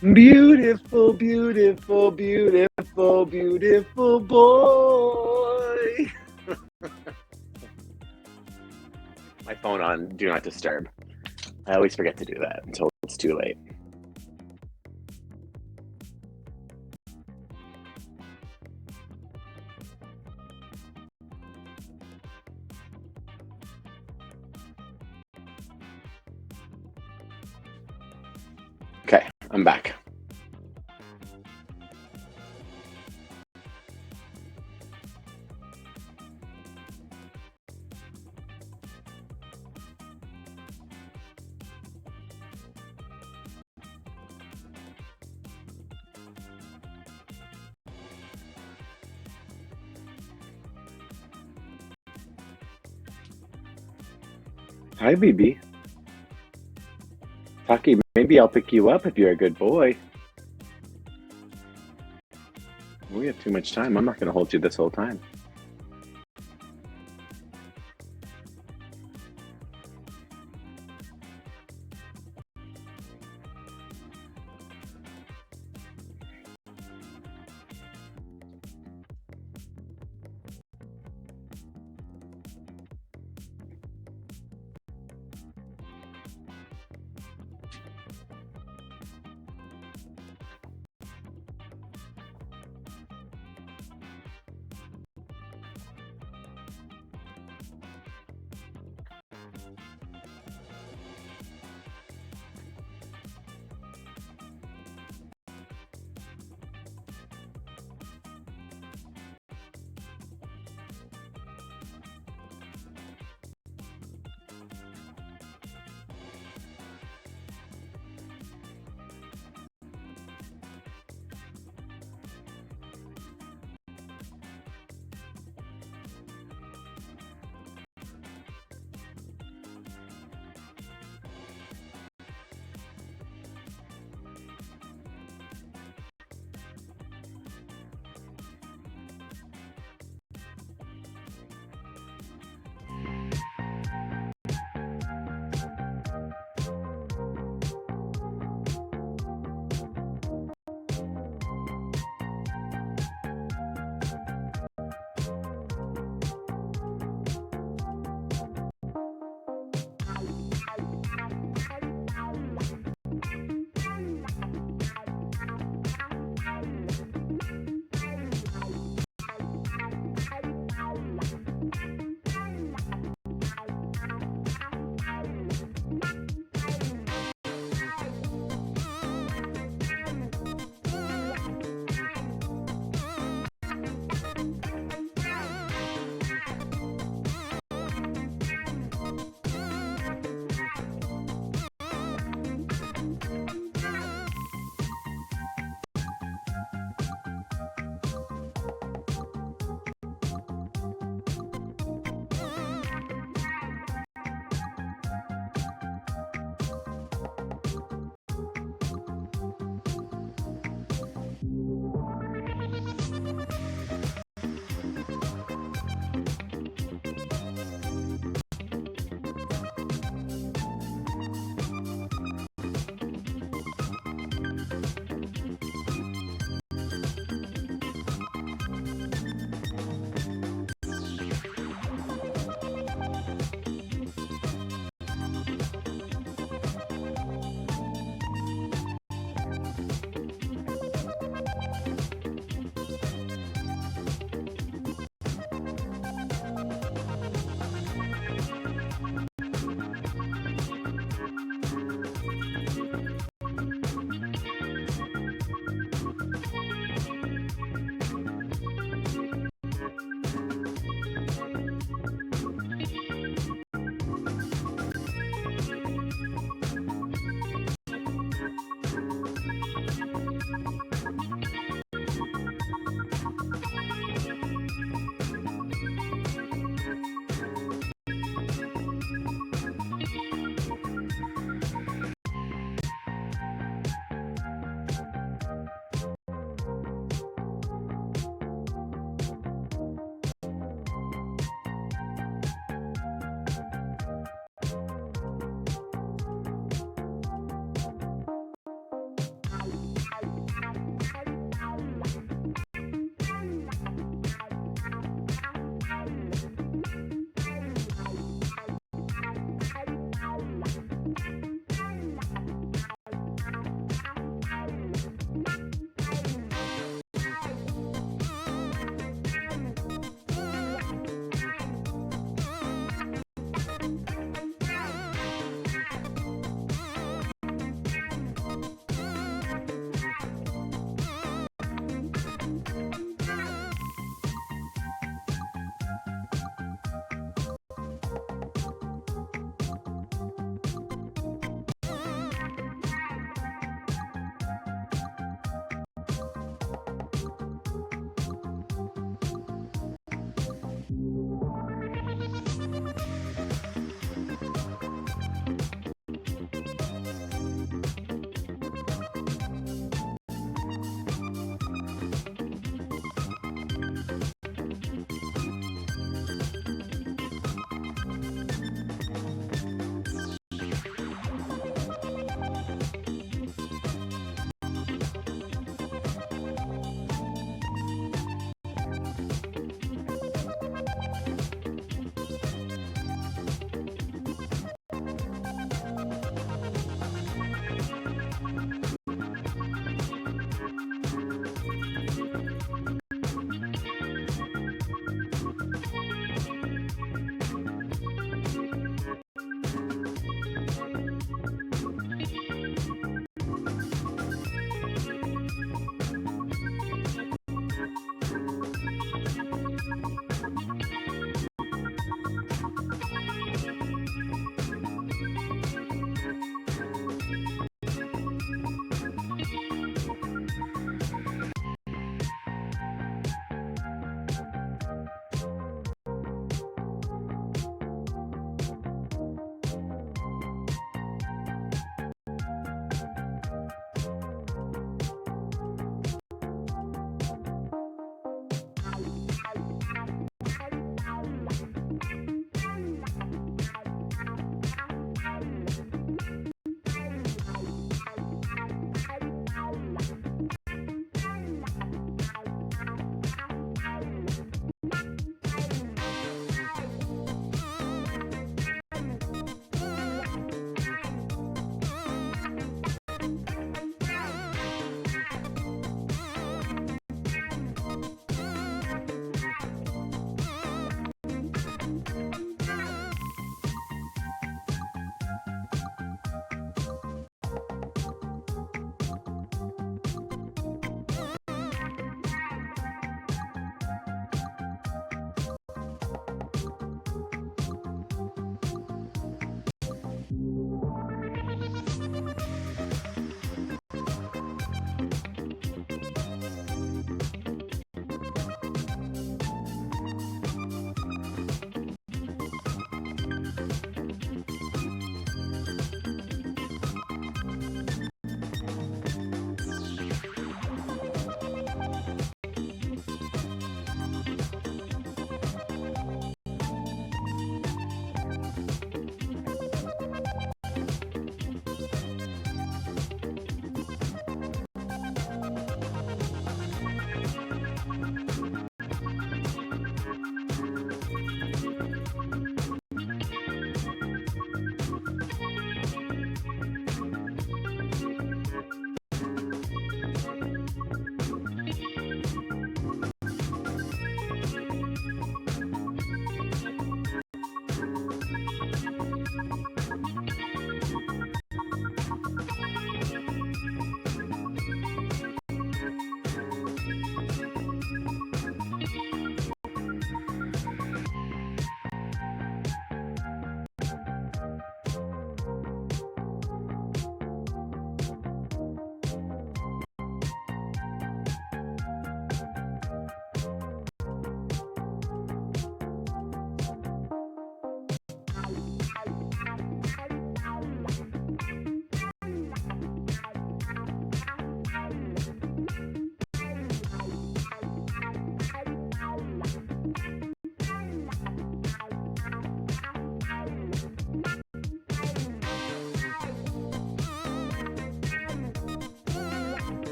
Beautiful, beautiful, beautiful, beautiful boy. My phone on Do Not Disturb. I always forget to do that until it's too late. Okay, I'm back. Hi, BB. Taki, maybe I'll pick you up if you're a good boy. We have too much time. I'm not going to hold you this whole time.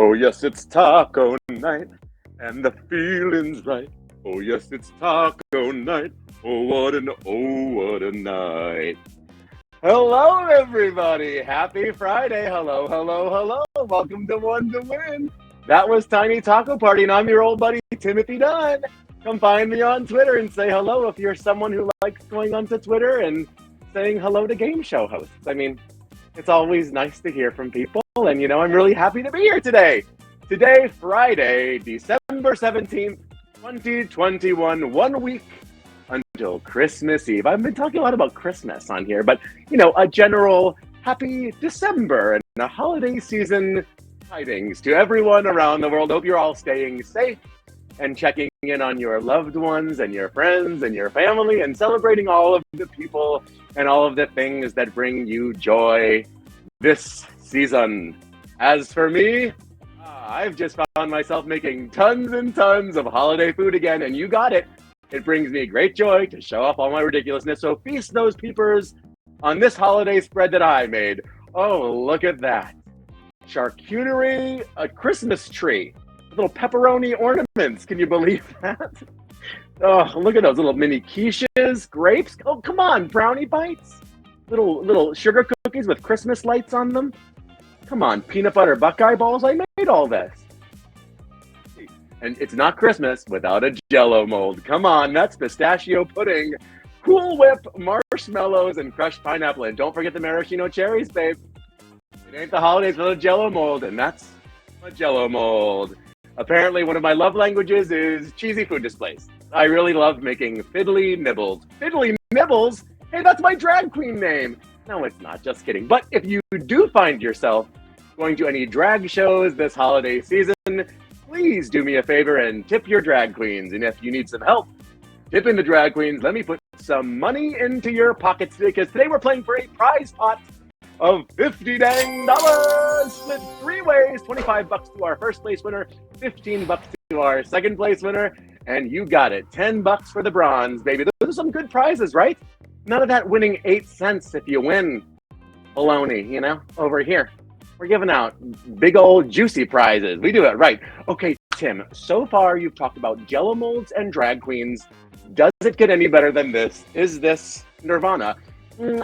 Oh yes, it's taco night, and the feeling's right. Oh yes, it's taco night. Oh what a night. Hello everybody, happy Friday. Hello, hello, hello. Welcome to One to Win. That was Tiny Taco Party, and I'm your old buddy Timothy Dunn. Come find me on Twitter and say hello if you're someone who likes going onto Twitter and saying hello to game show hosts. I mean, it's always nice to hear from people, and I'm really happy to be here today. Today, Friday, December 17th, 2021, 1 week until Christmas Eve. I've been talking a lot about Christmas on here, but, a general happy December and a holiday season tidings to everyone around the world. Hope you're all staying safe and checking in on your loved ones and your friends and your family and celebrating all of the people and all of the things that bring you joy this season. As for me, I've just found myself making tons and tons of holiday food again, and you got it. It brings me great joy to show off all my ridiculousness, so feast those peepers on this holiday spread that I made. Oh, look at that. Charcuterie, a Christmas tree, little pepperoni ornaments. Can you believe that? Oh, look at those little mini quiches, grapes. Oh, come on, brownie bites. Little sugar cookies with Christmas lights on them. Come on, peanut butter buckeye balls. I made all this. And it's not Christmas without a Jell-O mold. Come on, that's pistachio pudding, Cool Whip, marshmallows, and crushed pineapple. And don't forget the maraschino cherries, babe. It ain't the holidays without a Jell-O mold, and that's a Jell-O mold. Apparently, one of my love languages is cheesy food displays. I really love making fiddly nibbles. Fiddly nibbles? Hey, that's my drag queen name. No, it's not. Just kidding. But if you do find yourself going to any drag shows this holiday season, please do me a favor and tip your drag queens. And if you need some help tipping the drag queens, let me put some money into your pockets, because today we're playing for a prize pot of $50 dang, split three ways. $25 to our first place winner, $15 to our second place winner, and you got it, $10 for the bronze, baby. Those are some good prizes, right? None of that winning 8 cents if you win baloney, over here. We're giving out big old juicy prizes. We do it right. Okay, Tim, so far you've talked about Jell-O molds and drag queens. Does it get any better than this? Is this Nirvana?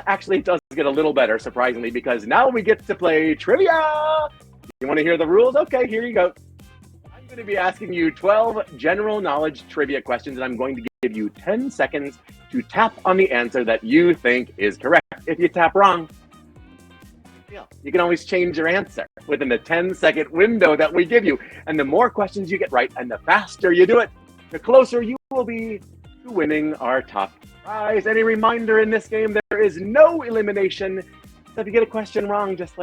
Actually, it does get a little better, surprisingly, because now we get to play trivia. You want to hear the rules? Okay, here you go. I'm going to be asking you 12 general knowledge trivia questions, and I'm going to give you 10 seconds to tap on the answer that you think is correct. If you tap wrong, you can always change your answer within the 10-second window that we give you. And the more questions you get right and the faster you do it, the closer you will be to winning our top prize. And a reminder, in this game, there is no elimination. So if you get a question wrong, just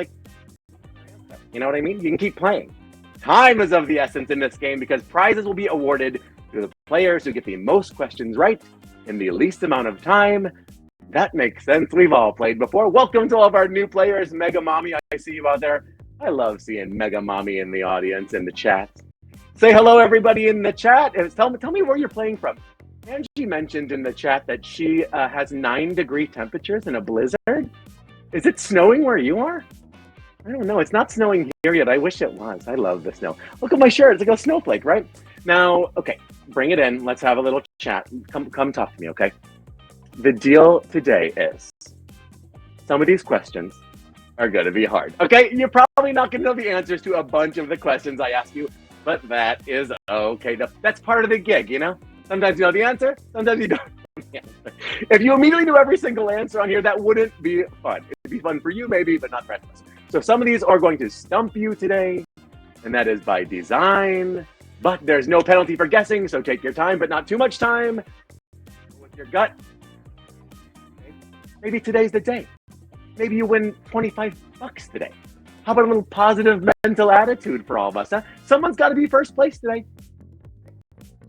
you know what I mean? You can keep playing. Time is of the essence in this game, because prizes will be awarded to the players who get the most questions right in the least amount of time. That makes sense. We've all played before. Welcome to all of our new players. Mega Mommy, I see you out there. I love seeing Mega Mommy in the audience, in the chat. Say hello, everybody in the chat. And tell me where you're playing from. Angie mentioned in the chat that she has 9-degree temperatures in a blizzard. Is it snowing where you are? I don't know. It's not snowing here yet. I wish it was. I love the snow. Look at my shirt. It's like a snowflake, right? Now, okay, bring it in. Let's have a little chat. Come talk to me, okay? The deal today is some of these questions are going to be hard. Okay, you're probably not going to know the answers to a bunch of the questions I ask you, but that is okay. That's part of the gig, Sometimes you know the answer, sometimes you don't know the answer. If you immediately knew every single answer on here, that wouldn't be fun. It'd be fun for you maybe, but not for us. So some of these are going to stump you today, and that is by design. But there's no penalty for guessing, so take your time, but not too much time. With your gut. Maybe today's the day. Maybe you win $25 today. How about a little positive mental attitude for all of us, huh? Someone's got to be first place today.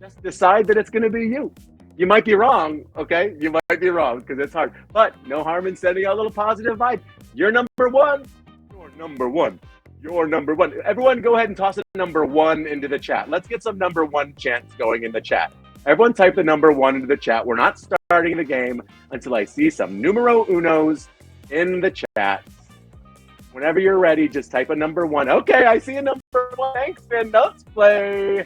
Just decide that it's going to be you. You might be wrong, okay? You might be wrong, because it's hard. But no harm in sending out a little positive vibe. You're number one. You're number one. You're number one. Everyone go ahead and toss a number one into the chat. Let's get some number one chants going in the chat. Everyone type the number one into the chat. We're not starting the game until I see some numero unos in the chat. Whenever you're ready, just type a number one. Okay, I see a number one. Thanks, Finn. Let's play.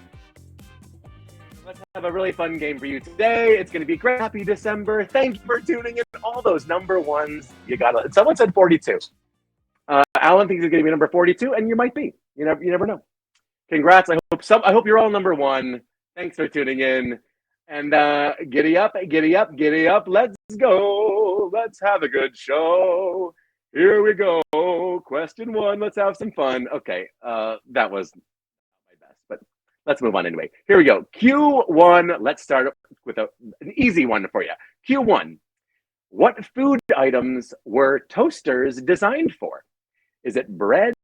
Let's have a really fun game for you today. It's going to be great. Happy December. Thank you for tuning in. All those number ones. You got it. Someone said 42. Alan thinks it's going to be number 42, and you might be. You never know. Congrats. I hope you're all number one. Thanks for tuning in. And giddy up, giddy up, giddy up. Let's go. Let's have a good show. Here we go. Question one. Let's have some fun. Okay, that was not my best, but let's move on anyway. Here we go. Q1. Let's start with an easy one for you. Q1. What food items were toasters designed for? Is it bread,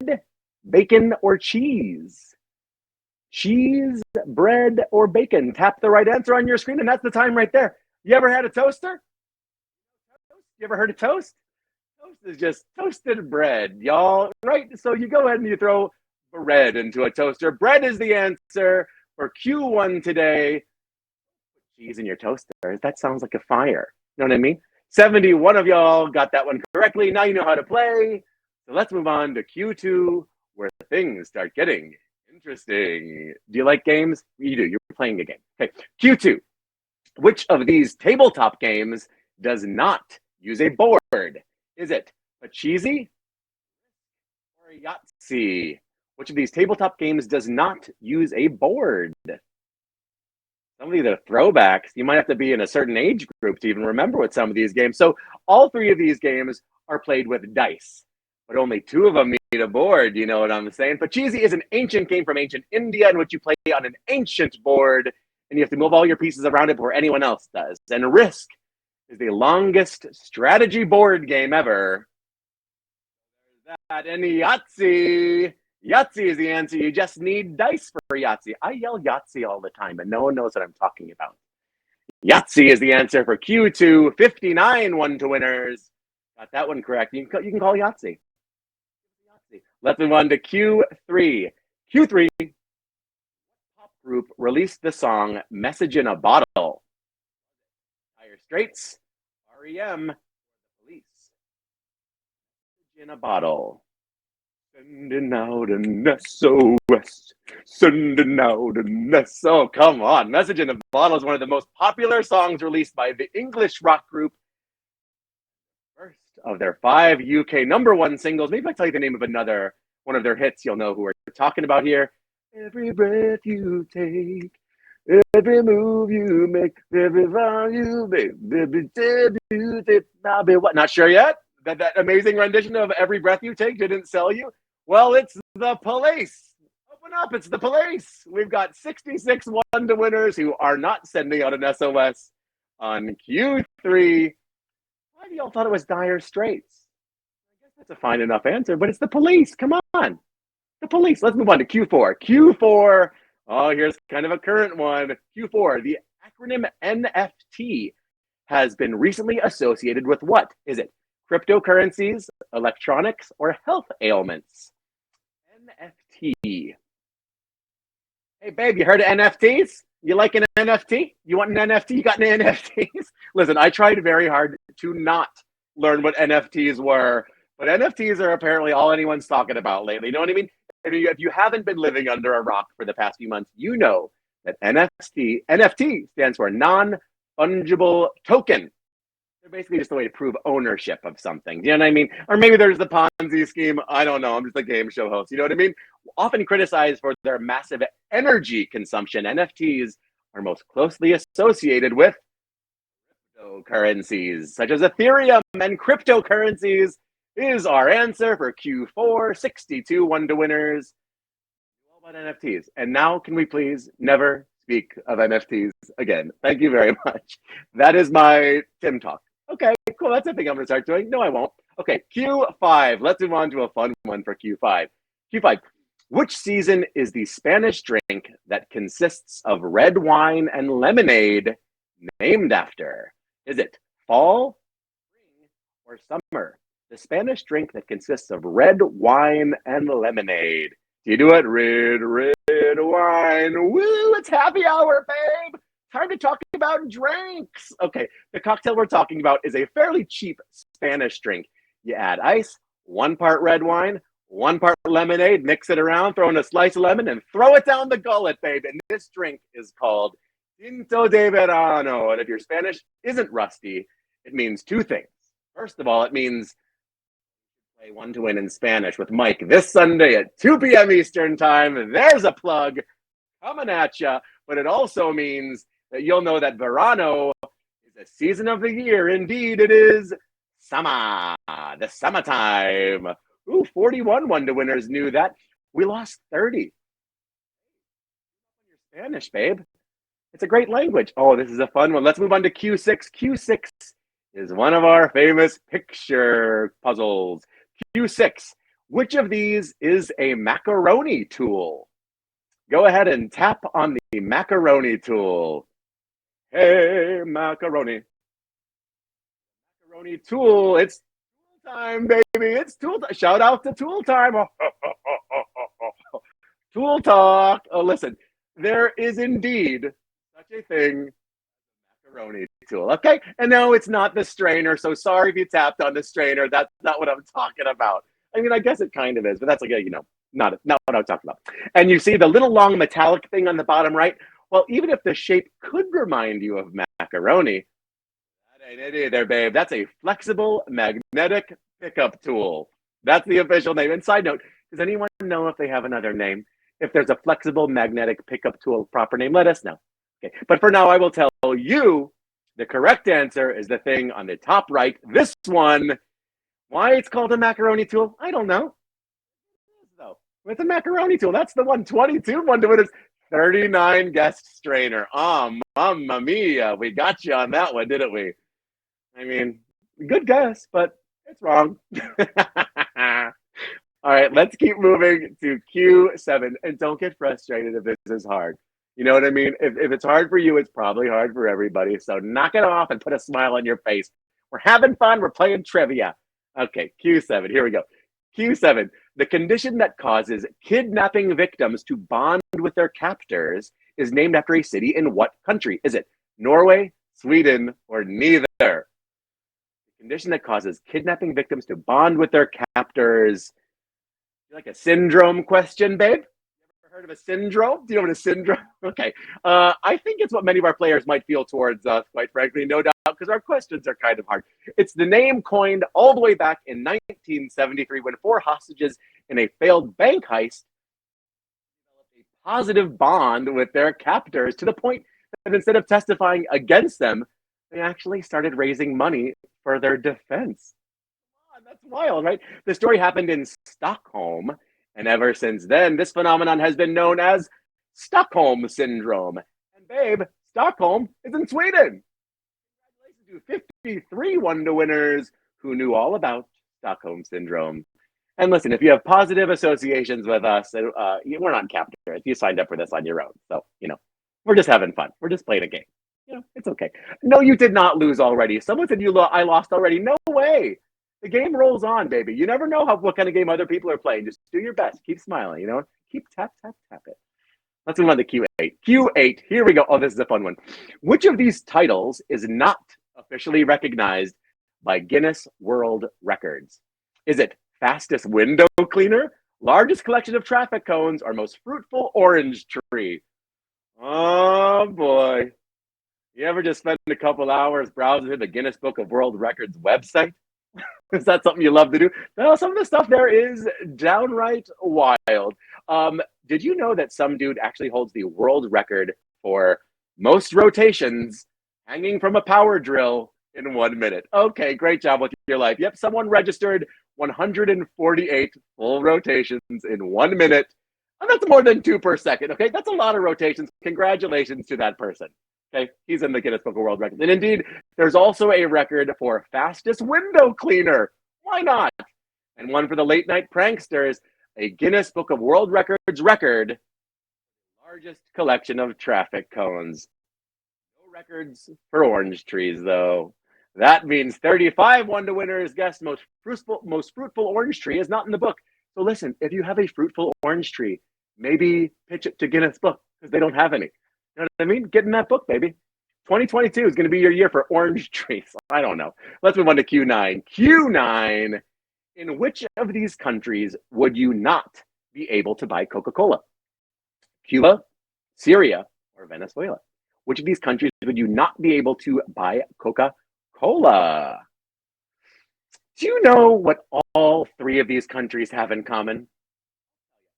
bacon, or cheese? Cheese, bread, or bacon? Tap the right answer on your screen, and that's the time right there. You ever had a toaster? You ever heard of toast? Toast is just toasted bread, y'all, right? So you go ahead and you throw bread into a toaster. Bread is the answer for Q1 today. Cheese in your toaster. That sounds like a fire. You know what I mean? 71 of y'all got that one correctly. Now you know how to play. So let's move on to Q2, where things start getting interesting. Do you like games? You do. You're playing a game. Okay. Q2. Which of these tabletop games does not use a board? Is it Pachisi or Yahtzee? Which of these tabletop games does not use a board? Some of these are throwbacks. You might have to be in a certain age group to even remember what some of these games. So all three of these games are played with dice, but only two of them need a board. You know what I'm saying? Pachisi is an ancient game from ancient India in which you play on an ancient board, and you have to move all your pieces around it before anyone else does. And Risk is the longest strategy board game ever. There's that. And Yahtzee. Yahtzee is the answer. You just need dice for Yahtzee. I yell Yahtzee all the time, and no one knows what I'm talking about. Yahtzee is the answer for Q2. 59 one-to-winners. Got that one correct. You can call Yahtzee. Let's move on to Q3. Q3. Pop group released the song Message in a Bottle. Dire Straits, REM, the Police. Message in a Bottle. Sending out an SOS. Sending out an SOS. Oh, come on. Message in a Bottle is one of the most popular songs released by the English rock group. First of their 5 UK number one singles. Maybe if I tell you the name of one of their hits, you'll know who we're talking about here. Every breath you take, every move you make, every vow you make, every debut, what? Not sure yet? That amazing rendition of Every Breath You Take didn't sell you? Well, it's the Police. Open up, it's the Police. We've got 66 one-to-winners who are not sending out an SOS on Q3. Why do y'all thought it was Dire Straits? I guess that's a fine enough answer, but it's the Police. Come on. The Police. Let's move on to Q4. Q4. Oh, here's kind of a current one. Q4. The acronym NFT has been recently associated with what? Is it cryptocurrencies, electronics, or health ailments? NFT. Hey, babe, you heard of NFTs? You like an NFT? You want an NFT? You got an NFTs? Listen, I tried very hard to not learn what NFTs were, but NFTs are apparently all anyone's talking about lately. You know what I mean? If you haven't been living under a rock for the past few months, you know that NFT stands for non-fungible token. They're basically just a way to prove ownership of something. You know what I mean? Or maybe there's the Ponzi scheme. I don't know. I'm just a game show host. You know what I mean? Often criticized for their massive energy consumption, NFTs are most closely associated with cryptocurrencies, such as Ethereum, and cryptocurrencies is our answer for Q4. 62 one-to-winners. All about NFTs. And now, can we please never speak of NFTs again? Thank you very much. That is my Tim talk. Okay, cool. That's a thing I'm going to start doing. No, I won't. Okay, Q5. Let's move on to a fun one for Q5. Q5. Which season is the Spanish drink that consists of red wine and lemonade named after? Is it fall, spring, or summer? The Spanish drink that consists of red wine and lemonade. Do you do it? Red wine. Woo, it's happy hour, babe. Time to talk about drinks. Okay, the cocktail we're talking about is a fairly cheap Spanish drink. You add ice, 1 part red wine, 1 part lemonade, mix it around, throw in a slice of lemon, and throw it down the gullet, babe. And this drink is called Tinto De Verano. And if your Spanish isn't rusty, it means 2 things. First of all, it means play one to win in Spanish with Mike this Sunday at 2 p.m. Eastern Time. There's a plug coming at you. But it also means that you'll know that Verano is a season of the year. Indeed, it is summer, the summertime. Ooh, 41 one-to-winners knew that. We lost 30. Spanish, babe. It's a great language. Oh, this is a fun one. Let's move on to Q6. Q6 is one of our famous picture puzzles. Q6. Which of these is a macaroni tool? Go ahead and tap on the macaroni tool. Hey, macaroni. Macaroni tool. It's tool time, baby. It's tool time. Shout out to tool time. Tool talk. Oh, listen. There is indeed such a thing, macaroni tool. Okay, and no, it's not the strainer. So sorry if you tapped on the strainer. That's not what I'm talking about. I mean, I guess it kind of is, but that's like not what I'm talking about. And you see the little long metallic thing on the bottom right. Well, even if the shape could remind you of macaroni, that ain't it either, babe. That's a flexible magnetic pickup tool. That's the official name. And side note, does anyone know if they have another name? If there's a flexible magnetic pickup tool proper name, let us know. Okay, but for now, I will tell you the correct answer is the thing on the top right. This one. Why it's called a macaroni tool, I don't know. Though it's a macaroni tool. That's the 122 one-to-winners. 39 guest strainer. Mamma mia. We got you on that one, didn't we? I mean, good guess, but it's wrong. All right, let's keep moving to Q7. And don't get frustrated if this is hard. You know what I mean? If it's hard for you, it's probably hard for everybody. So knock it off and put a smile on your face. We're having fun. We're playing trivia. Okay, Q7. Here we go. Q7. The condition that causes kidnapping victims to bond with their captors is named after a city in what country? Is it Norway, Sweden, or neither? The condition that causes kidnapping victims to bond with their captors. Like a syndrome question, babe? You ever heard of a syndrome? Do you know what a syndrome? Okay. I think it's what many of our players might feel towards us, quite frankly, no doubt, because our questions are kind of hard. It's the name coined all the way back in 1973 when 4 hostages in a failed bank heist developed a positive bond with their captors to the point that instead of testifying against them, they actually started raising money for their defense. That's wild, right? The story happened in Stockholm, and ever since then, this phenomenon has been known as Stockholm Syndrome. And babe, Stockholm is in Sweden. Congratulations to 53 one-to-winners who knew all about Stockholm Syndrome. And listen, if you have positive associations with us, we're not captors. You signed up for this on your own. So, we're just having fun. We're just playing a game. It's okay. No, you did not lose already. Someone said I lost already. No way. The game rolls on, baby. You never know what kind of game other people are playing. Just do your best. Keep smiling, Keep tap, tap, tap it. Let's move on to Q8. Q8, here we go. Oh, this is a fun one. Which of these titles is not officially recognized by Guinness World Records? Is it fastest window cleaner, largest collection of traffic cones, or most fruitful orange tree? Oh, boy. You ever just spend a couple hours browsing through the Guinness Book of World Records website? Is that something you love to do? No, some of the stuff there is downright wild. Did you know that some dude actually holds the world record for most rotations hanging from a power drill in 1 minute? Okay, great job with your life. Yep, someone registered 148 full rotations in 1 minute. And that's more than 2 per second. Okay, that's a lot of rotations. Congratulations to that person. Okay, he's in the Guinness Book of World Records. And indeed, there's also a record for fastest window cleaner. Why not? And one for the late night pranksters, a Guinness Book of World Records record, largest collection of traffic cones. No records for orange trees, though. That means 35 one-to-winners guessed most fruitful orange tree is not in the book. So listen, if you have a fruitful orange tree, maybe pitch it to Guinness Book because they don't have any. You know what I mean? Get in that book, baby. 2022 is going to be your year for orange trees. I don't know. Let's move on to Q9. Q9 In which of these countries would you not be able to buy Coca-Cola? Cuba, Syria, or Venezuela? Which of these countries would you not be able to buy Coca-Cola? Do you know what all three of these countries have in common?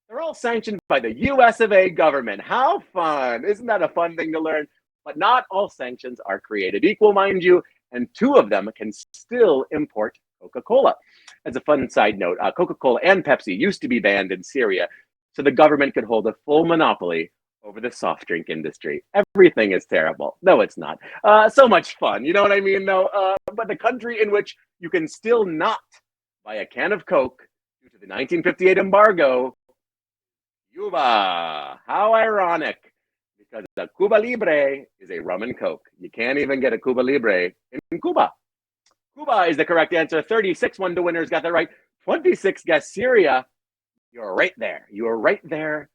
They're all sanctioned by the US of A government. How fun! Isn't that a fun thing to learn? But not all sanctions are created equal, mind you, and two of them can still import Coca-Cola. As a fun side note, Coca-Cola and Pepsi used to be banned in Syria, so the government could hold a full monopoly over the soft drink industry. Everything is terrible. No, it's not. So much fun. You know what I mean, though? But the country in which you can still not buy a can of Coke due to the 1958 embargo, Cuba. How ironic. Because the Cuba Libre is a rum and Coke. You can't even get a Cuba Libre in Cuba. Cuba is the correct answer. 36 one-to-winners got that right. 26 guessed Syria. You're right there. You're right there.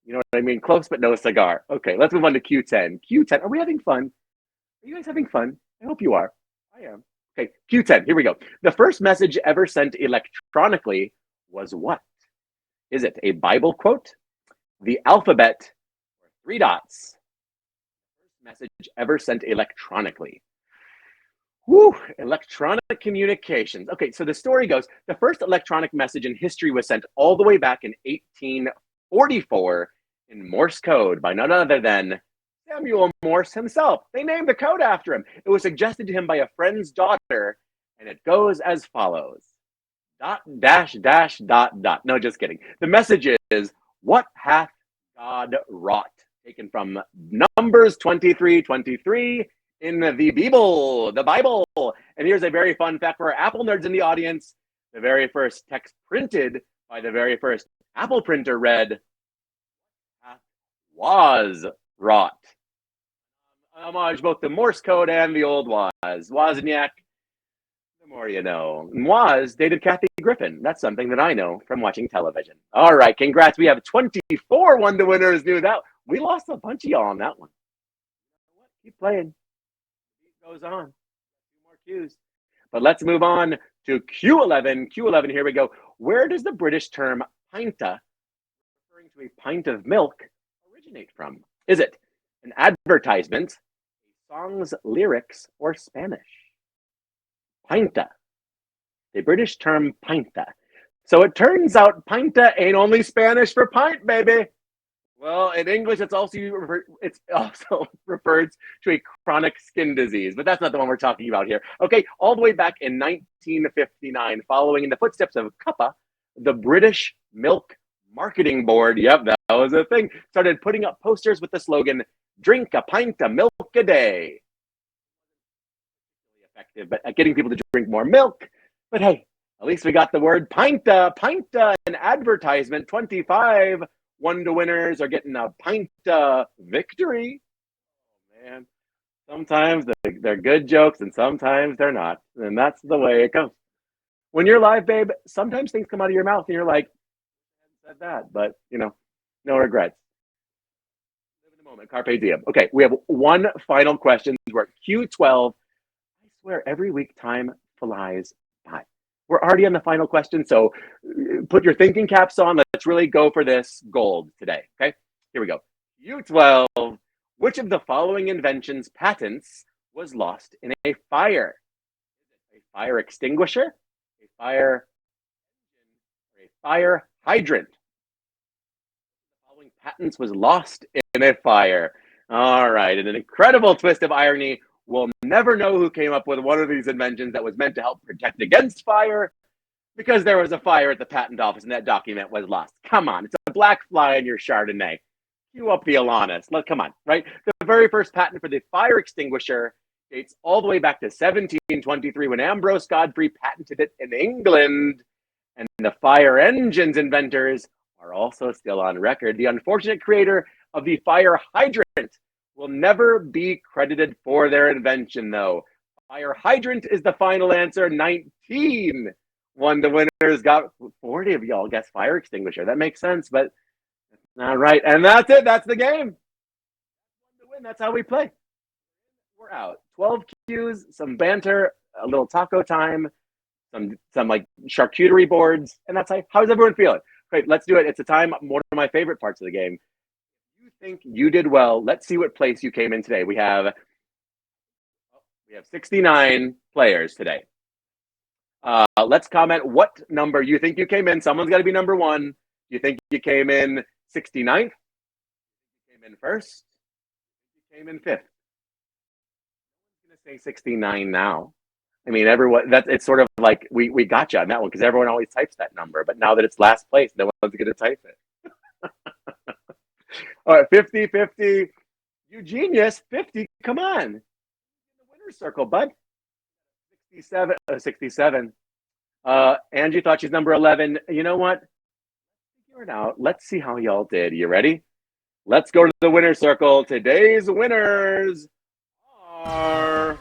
You know what I mean? Close, but no cigar. Okay, let's move on to Q10. Q10, are we having fun? Are you guys having fun? I hope you are. I am. Okay, Q10, here we go. The first message ever sent electronically was what? Is it a Bible quote, the alphabet, or three dots? First message ever sent electronically. Whew, electronic communications. Okay, so the story goes, the first electronic message in history was sent all the way back in 1844 in Morse code by none other than Samuel Morse himself. They named the code after him. It was suggested to him by a friend's daughter, and it goes as follows. Dot, dash, dash, dot, dot. No, just kidding. The message is, what hath God wrought? Taken from Numbers 23:23 in the Bible. And here's a very fun fact for our Apple nerds in the audience. The very first text printed by the very first Apple printer read, was wrought. Homage both the Morse code and the old was. Wozniak, the more you know. And was dated Kathy Griffin. That's something that I know from watching television. All right, congrats. We have 24 one-to-winners knew that. We lost a bunch of y'all on that one. Keep playing. It goes on. Two more Qs. But let's move on to Q11. Q11, here we go. Where does the British term pinta, referring to a pint of milk, originate from? Is it an advertisement, a song's lyrics, or Spanish? Pinta. The British term pinta. So it turns out pinta ain't only Spanish for pint, baby. Well, in English, it's also referred to a chronic skin disease, but that's not the one we're talking about here. Okay, all the way back in 1959, following in the footsteps of Cuppa, the British Milk Marketing Board, yep, that was a thing, started putting up posters with the slogan, drink a pint of milk a day. Really effective, but at getting people to drink more milk. But hey, at least we got the word pinta, an advertisement, 25 one-to-winners are getting a pint victory. Oh, man. Sometimes they're good jokes and sometimes they're not. And that's the way it goes. When you're live, babe, sometimes things come out of your mouth and you're like, I haven't said that, but, no regrets. Live in the moment. Carpe diem. Okay, we have one final question. We're at Q12. I swear every week time flies by. We're already on the final question, so put your thinking caps on. Let's really go for this gold today, okay? Here we go. U12, which of the following inventions patents was lost in a fire? A fire extinguisher, a fire engine, or a fire hydrant? The following patents was lost in a fire. All right, in an incredible twist of irony, we'll never know who came up with one of these inventions that was meant to help protect against fire because there was a fire at the patent office and that document was lost. Come on, it's a black fly in your Chardonnay. Cue up the Alanis. Come on, right? The very first patent for the fire extinguisher dates all the way back to 1723 when Ambrose Godfrey patented it in England. And the fire engine's inventors are also still on record. The unfortunate creator of the fire hydrant will never be credited for their invention, though. Fire hydrant is the final answer. 19 one-to-winners got 40 of y'all guess fire extinguisher. That makes sense, but all right. And that's it. That's the game. One-to-win. That's how we play. We're out. 12 Qs, some banter, a little taco time, some like charcuterie boards, and that's how's everyone feeling? Great, let's do it. It's a time, one of my favorite parts of the game. You think you did well. Let's see what place you came in today. We have 69 players today. Let's comment what number you think you came in. Someone's got to be number one. You think you came in 69th? You came in first? You came in fifth? I'm going to say 69 now. I mean, everyone, it's sort of like we got you on that one because everyone always types that number. But now that it's last place, no one's going to type it. All right, 50-50. You genius, 50. Come on. In the winner's circle, bud. 67. Angie thought she's number 11. You know what? Figure it out. Let's see how y'all did. You ready? Let's go to the winner's circle. Today's winners are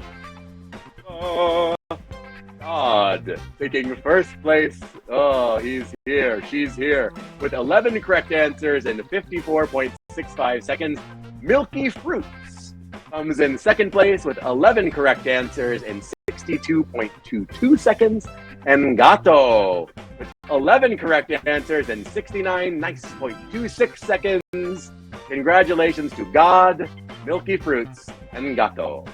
God. Taking first place. Oh, he's here. She's here. With 11 correct answers in 54.65 seconds. Milky Fruits comes in second place with 11 correct answers in 62.22 seconds. And Gato with 11 correct answers in 69.26 seconds. Congratulations to God, Milky Fruits, and Gato.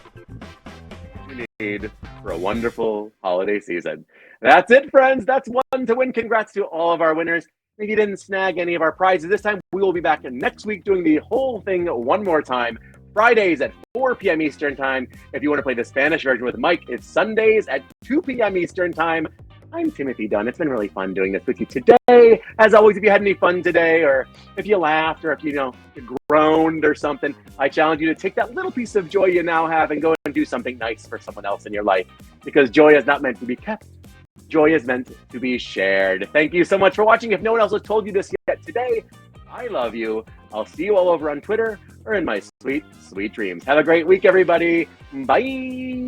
You need for a wonderful holiday season. That's it, friends. That's one to win. Congrats to all of our winners. If you didn't snag any of our prizes this time, we will be back next week doing the whole thing one more time. Fridays at 4 p.m. Eastern Time. If you want to play the Spanish version with Mike, it's Sundays at 2 p.m. Eastern Time. I'm Timothy Dunn. It's been really fun doing this with you today. As always, if you had any fun today, or if you laughed, or if you groaned or something, I challenge you to take that little piece of joy you now have and go and do something nice for someone else in your life. Because joy is not meant to be kept. Joy is meant to be shared. Thank you so much for watching. If no one else has told you this yet today, I love you. I'll see you all over on Twitter or in my sweet, sweet dreams. Have a great week, everybody. Bye.